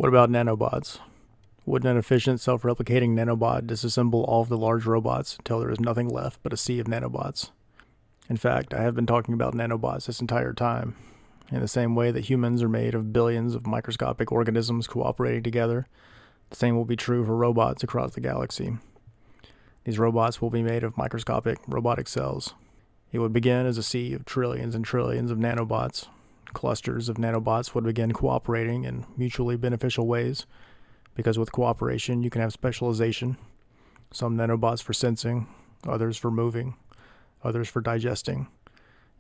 What about nanobots? Would an efficient, self-replicating nanobot disassemble all of the large robots until there is nothing left but a sea of nanobots? In fact, I have been talking about nanobots this entire time. In the same way that humans are made of billions of microscopic organisms cooperating together, the same will be true for robots across the galaxy. These robots will be made of microscopic robotic cells. It would begin as a sea of trillions and trillions of nanobots. Clusters of nanobots would begin cooperating in mutually beneficial ways, because with cooperation you can have specialization. Some nanobots for sensing, others for moving, others for digesting,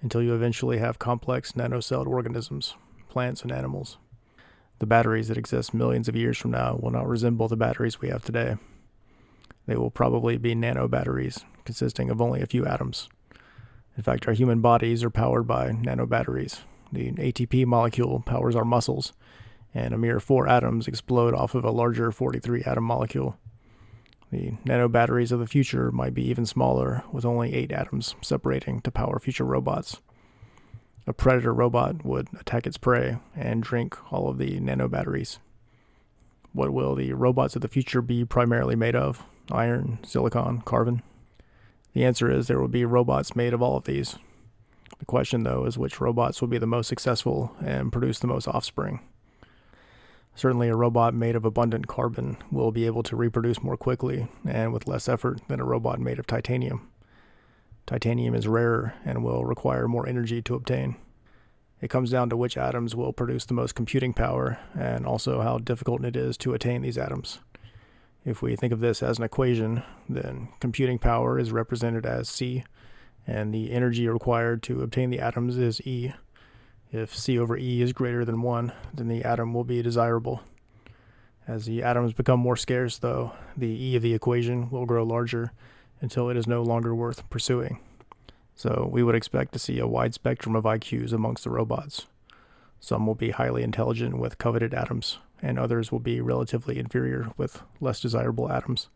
until you eventually have complex nanocelled organisms, plants and animals. The batteries that exist millions of years from now will not resemble the batteries we have today. They will probably be nano batteries, consisting of only a few atoms. In fact, our human bodies are powered by nanobatteries. The ATP molecule powers our muscles, and a mere 4 atoms explode off of a larger 43 atom molecule. The nanobatteries of the future might be even smaller, with only 8 atoms separating to power future robots. A predator robot would attack its prey and drink all of the nanobatteries. What will the robots of the future be primarily made of? Iron, silicon, carbon? The answer is there will be robots made of all of these. The question, though, is which robots will be the most successful and produce the most offspring. Certainly a robot made of abundant carbon will be able to reproduce more quickly and with less effort than a robot made of titanium. Titanium is rarer and will require more energy to obtain. It comes down to which atoms will produce the most computing power and also how difficult it is to attain these atoms. If we think of this as an equation, then computing power is represented as C, and the energy required to obtain the atoms is E. If C over E is greater than 1, then the atom will be desirable. As the atoms become more scarce, though, the E of the equation will grow larger until it is no longer worth pursuing. So we would expect to see a wide spectrum of IQs amongst the robots. Some will be highly intelligent with coveted atoms, and others will be relatively inferior with less desirable atoms.